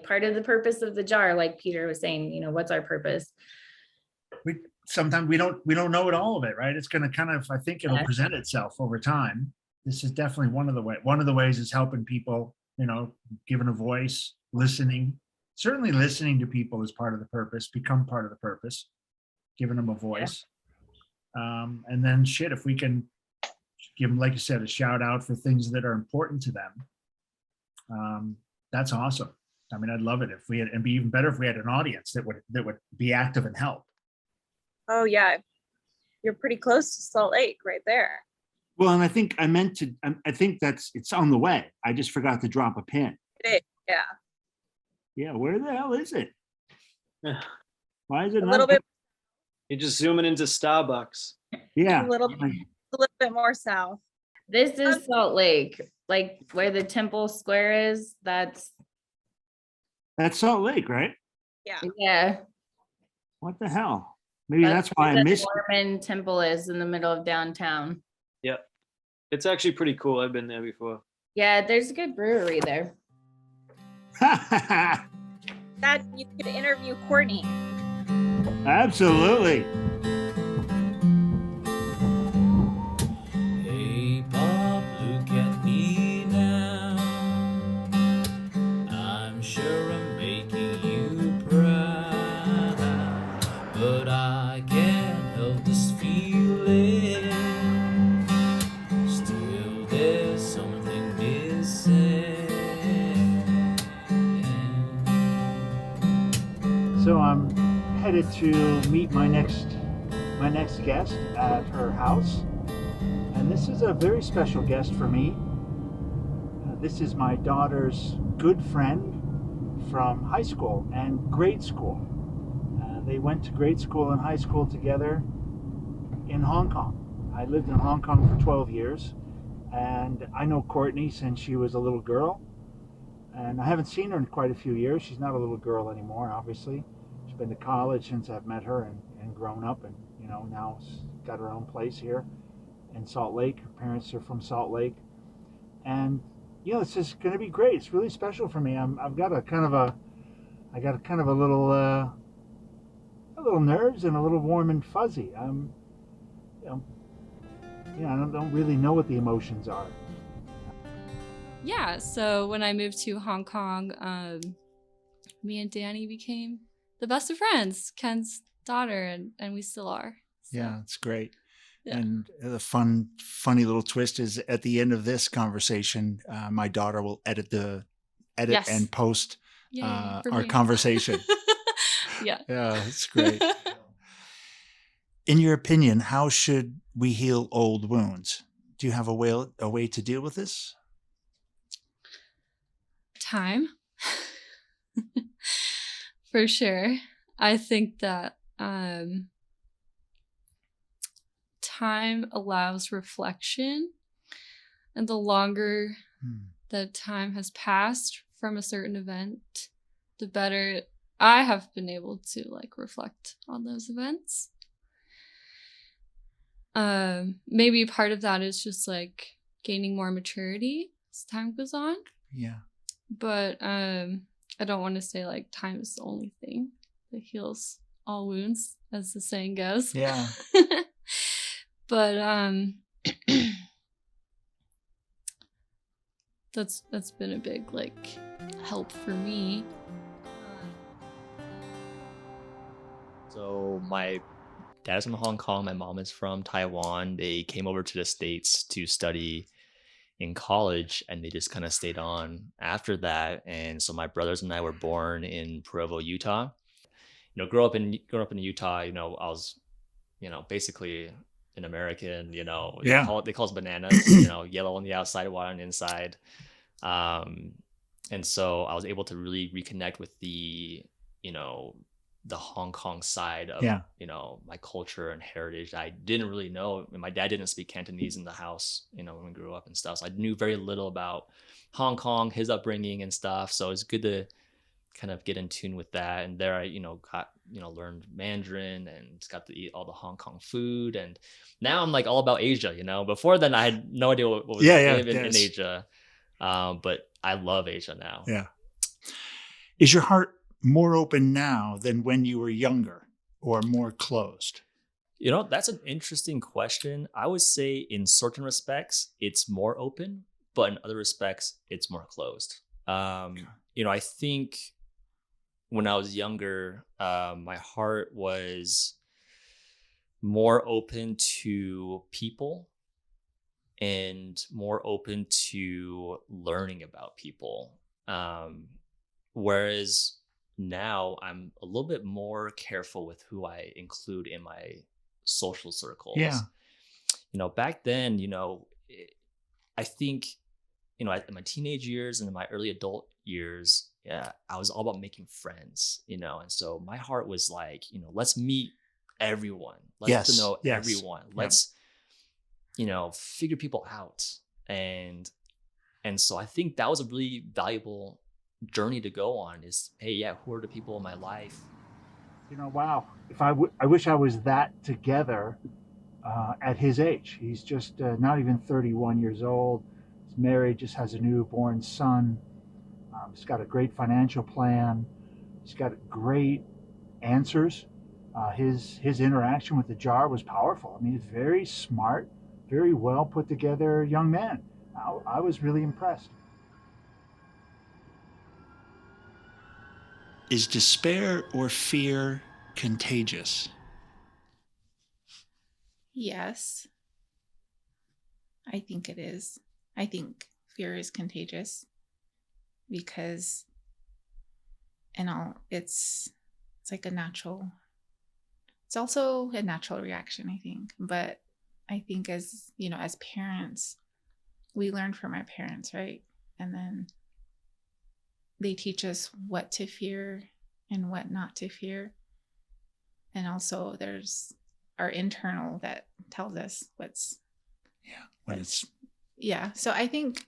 like part of the purpose of the jar, like Peter was saying, you know, what's our purpose? Sometimes we don't know it all of it, right? It's going to kind of, I think it'll present itself over time. This is definitely one of the ways is helping people, you know, giving a voice, listening. Certainly listening to people is part of the purpose, become part of the purpose, giving them a voice. And then if we can give them, like you said, a shout out for things that are important to them. That's awesome. I mean, I'd love it if we had, and be even better if we had an audience that would be active and help. Oh yeah, you're pretty close to Salt Lake right there. Well, and I think I think it's on the way. I just forgot to drop a pin. It is, yeah. Yeah, where the hell is it? Why is it A not little bit? You're just zooming into Starbucks. Yeah. A little bit more south. This is Salt Lake, like where the Temple Square is. That's Salt Lake, right? Yeah. What the hell? Maybe that's why I missed it. Mormon temple is in the middle of downtown. Yep. It's actually pretty cool. I've been there before. Yeah, there's a good brewery there. That you could interview Courtney. Absolutely. Hey Bob, look at me now. I'm sure I'm making you proud, but I can't help this feeling. Still there's something missing. So I'm headed to meet my next guest at her house, and this is a very special guest for me. This is my daughter's good friend from high school and grade school. They went to grade school and high school together in Hong Kong. I lived in Hong Kong for 12 years, and I know Courtney since she was a little girl, and I haven't seen her in quite a few years. She's not a little girl anymore, obviously. She's been to college since I've met her and grown up, and you know, now got her own place here in Salt Lake. Her parents are from Salt Lake, and you know, it's just going to be great. It's really special for me. I've got a kind of a little nerves and a little warm and fuzzy. I don't really know what the emotions are. Yeah, so when I moved to Hong Kong, me and Danny became the best of friends, Ken's daughter, and we still are. So. Yeah, it's great. Yeah. And the funny little twist is at the end of this conversation, my daughter will edit Yes. and post for our me. conversation. Yeah. Yeah, it's great. In your opinion, how should we heal old wounds? Do you have a way to deal with this? Time. For sure. I think that time allows reflection, and the longer that time has passed from a certain event, the better I have been able to like reflect on those events. Maybe part of that is just like gaining more maturity as time goes on. Yeah. But I don't want to say like time is the only thing that heals all wounds, as the saying goes. Yeah. But that's been a big like help for me. So my dad is from Hong Kong, my mom is from Taiwan. They came over to the States to study in college, and they just kind of stayed on after that. And so my brothers and I were born in Provo, Utah. You know, growing up in Utah, you know, I was, you know, basically an American, you know, Yeah. they call us bananas, you know, yellow on the outside, white on the inside. And so I was able to really reconnect with the, you know, the Hong Kong side of, you know, my culture and heritage. I didn't really know, and my dad didn't speak Cantonese in the house, you know, when we grew up and stuff. So I knew very little about Hong Kong, his upbringing and stuff. So it's good to kind of get in tune with that. And there I, you know, learned Mandarin and got to eat all the Hong Kong food. And now I'm like all about Asia, you know. Before then I had no idea what was in Asia. But I love Asia now. Yeah. Is your heart more open now than when you were younger, or more closed? You know, that's an interesting question. I would say in certain respects, it's more open, but in other respects, it's more closed. You know, I think when I was younger, my heart was more open to people and more open to learning about people. Whereas now I'm a little bit more careful with who I include in my social circles. Yeah. You know, back then, you know, I think, you know, in my teenage years and in my early adult years, yeah, I was all about making friends, you know, and so my heart was like, you know, let's meet everyone. Let's get to know everyone. Let's, you know, figure people out. And so I think that was a really valuable journey to go on is, hey, yeah, who are the people in my life? You know, wow. If I wish I was that together at his age. He's just not even 31 years old. He's married, just has a newborn son. He's got a great financial plan. He's got great answers. His interaction with the jar was powerful. I mean, he's very smart, very well put together young man. I was really impressed. Is despair or fear contagious? Yes, I think it is. I think fear is contagious because, it's like a natural, it's also a natural reaction, I think. But I think as, you know, as parents, we learn from our parents, right? And then they teach us what to fear and what not to fear. And also there's our internal that tells us what's. Yeah. So I think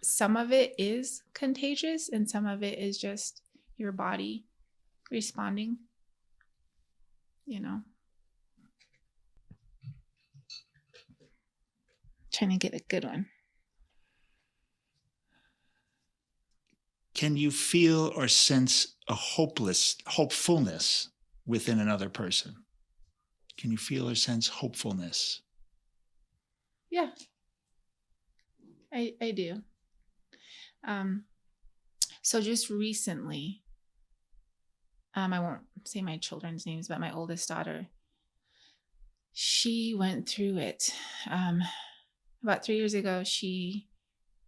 some of it is contagious and some of it is just your body responding, you know. Trying to get a good one. Can you feel or sense a hopefulness within another person? Can you feel or sense hopefulness? Yeah, I do. So just recently, I won't say my children's names, but my oldest daughter, she went through it. About 3 years ago,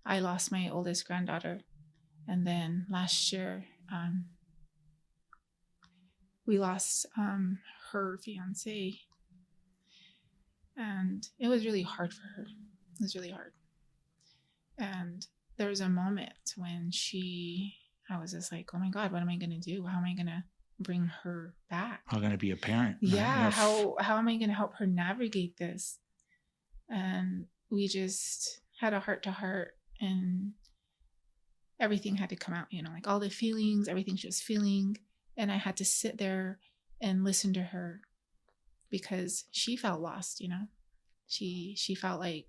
I lost my oldest granddaughter. And then last year, we lost her fiance. And it was really hard for her. It was really hard. And there was a moment when I was just like, oh my God, what am I going to do? How am I going to bring her back? How going to be a parent? Yeah. How am I going to help her navigate this? And we just had a heart to heart and everything had to come out, you know, like all the feelings, everything she was feeling. And I had to sit there and listen to her because she felt lost, you know. She felt like,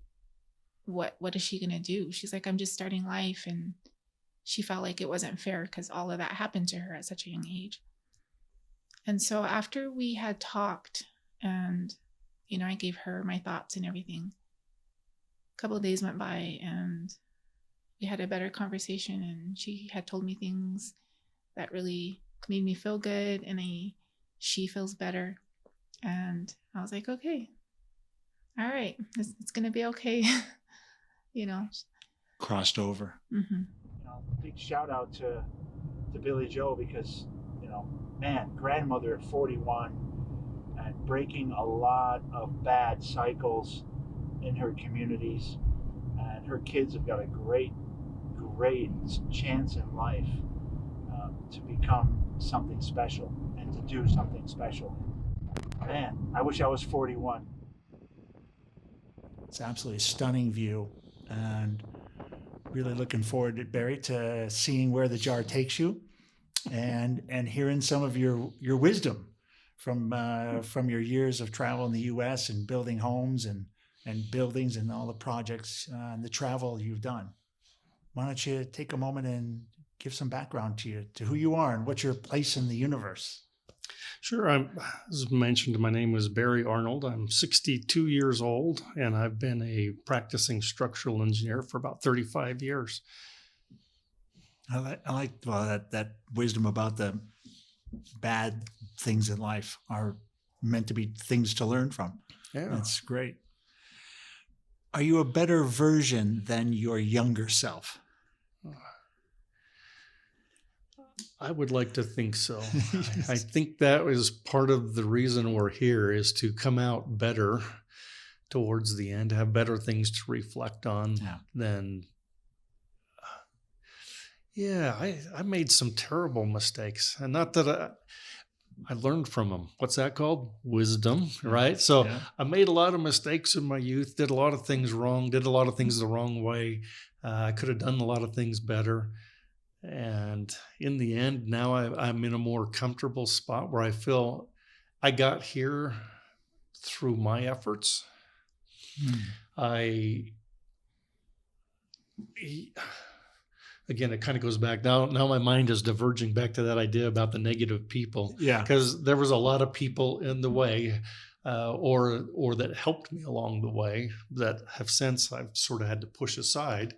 what is she gonna do? She's like, I'm just starting life. And she felt like it wasn't fair because all of that happened to her at such a young age. And so after we had talked and, you know, I gave her my thoughts and everything, a couple of days went by and we had a better conversation and she had told me things that really made me feel good and she feels better. And I was like, okay, all right, it's going to be okay. You know, crossed over. Mm-hmm. You know, big shout out to Billie Jo because, you know, man, grandmother at 41 and breaking a lot of bad cycles in her communities. And her kids have got a great chance in life to become something special and to do something special. Man, I wish I was 41. It's absolutely a stunning view, and really looking forward, Barry, to seeing where the jar takes you, and hearing some of your wisdom from your years of travel in the U.S. and building homes and buildings and all the projects and the travel you've done. Why don't you take a moment and give some background to who you are and what's your place in the universe. Sure. As mentioned, my name is Barry Arnold. I'm 62 years old, and I've been a practicing structural engineer for about 35 years. I like that wisdom about the bad things in life are meant to be things to learn from. Yeah. That's great. Are you a better version than your younger self? I would like to think so. I think that was part of the reason we're here, is to come out better towards the end, have better things to reflect on than. I made some terrible mistakes, and not that I learned from them. What's that called? Wisdom, right? So I made a lot of mistakes in my youth, did a lot of things wrong, did a lot of things the wrong way. I could have done a lot of things better. And in the end, now I'm in a more comfortable spot where I feel I got here through my efforts. Again, it kind of goes back now. Now my mind is diverging back to that idea about the negative people. Yeah, because there was a lot of people in the way, or that helped me along the way that have since I've sort of had to push aside.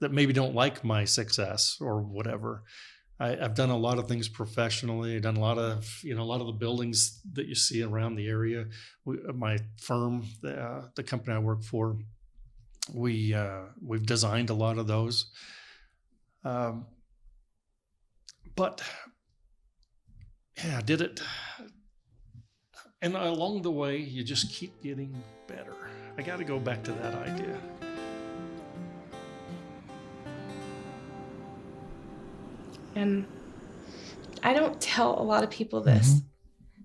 That maybe don't like my success or whatever. I've done a lot of things professionally. I've done a lot of the buildings that you see around the area. My firm, the company I work for, we've designed a lot of those. But I did it. And along the way, you just keep getting better. I got to go back to that idea. And I don't tell a lot of people this.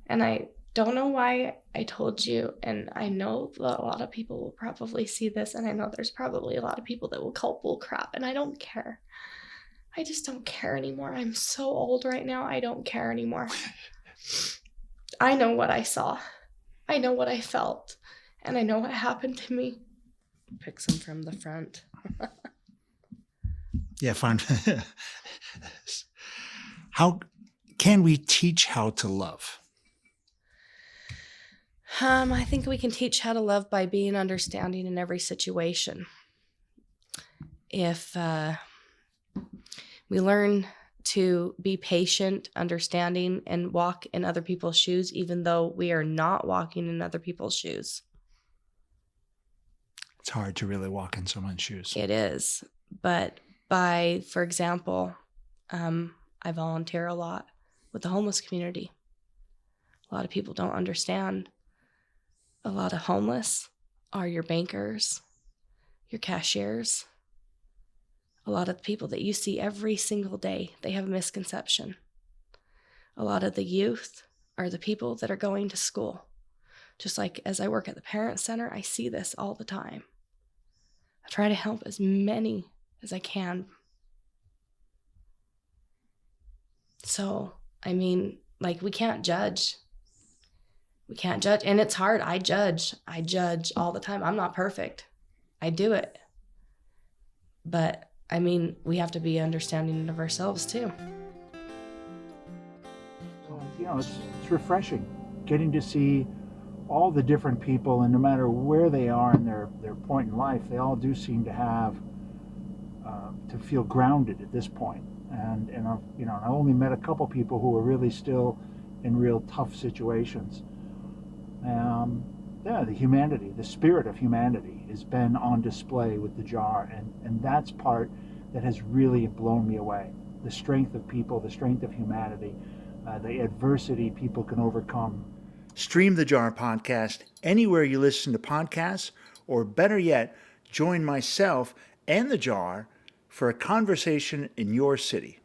And I don't know why I told you. And I know that a lot of people will probably see this. And I know there's probably a lot of people that will call bull crap. And I don't care. I just don't care anymore. I'm so old right now. I don't care anymore. I know what I saw. I know what I felt. And I know what happened to me. Pick some from the front. Yeah, fine. How can we teach how to love? I think we can teach how to love by being understanding in every situation. If we learn to be patient, understanding, and walk in other people's shoes, even though we are not walking in other people's shoes. It's hard to really walk in someone's shoes. It is. But for example, I volunteer a lot with the homeless community. A lot of people don't understand. A lot of homeless are your bankers, your cashiers. A lot of the people that you see every single day, they have a misconception. A lot of the youth are the people that are going to school. Just like as I work at the Parent Center, I see this all the time. I try to help as many as I can. So, I mean, like, we can't judge. We can't judge. And it's hard. I judge all the time. I'm not perfect. I do it. But, I mean, we have to be understanding of ourselves, too. It's refreshing getting to see all the different people, and no matter where they are in their point in life, they all do seem to have to feel grounded at this point. And I only met a couple people who were really still in real tough situations. The humanity, the spirit of humanity has been on display with the jar, and that's part that has really blown me away. The strength of people, the strength of humanity, the adversity people can overcome. Stream the Jar podcast anywhere you listen to podcasts, or better yet, join myself and the Jar for a conversation in your city.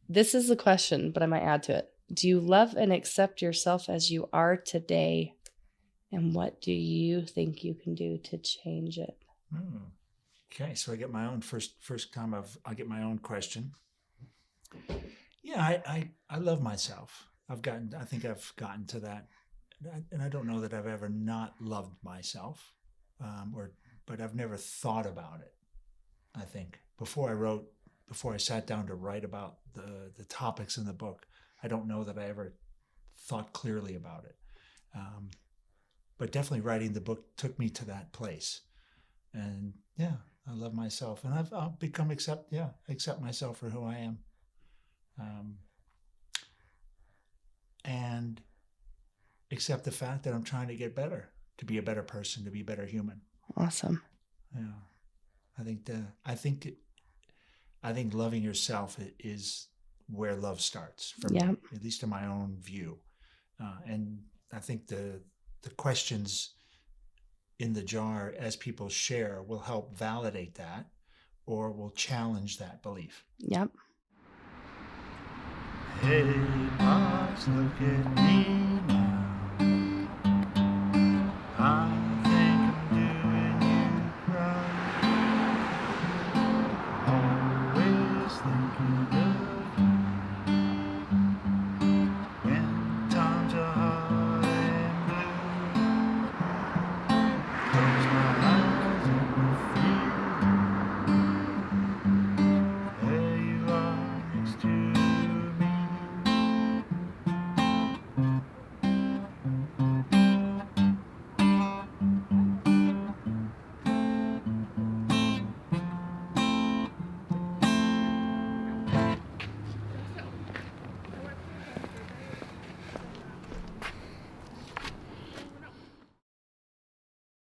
This is the question, but I might add to it. Do you love and accept yourself as you are today? And what do you think you can do to change it? Okay, so I get my own first time I get my own question. Yeah, I love myself. I think I've gotten to that, and I don't know that I've ever not loved myself, but I've never thought about it. I think before I sat down to write about the topics in the book, I don't know that I ever thought clearly about it. But definitely writing the book took me to that place. And yeah, I love myself, and I've become accept myself for who I am. And accept the fact that I'm trying to get better, to be a better person, to be a better human. Awesome. Yeah. I think loving yourself is where love starts for me, at least in my own view. And I think the questions in the jar as people share will help validate that or will challenge that belief. Yep. Hey, Pops, look at me.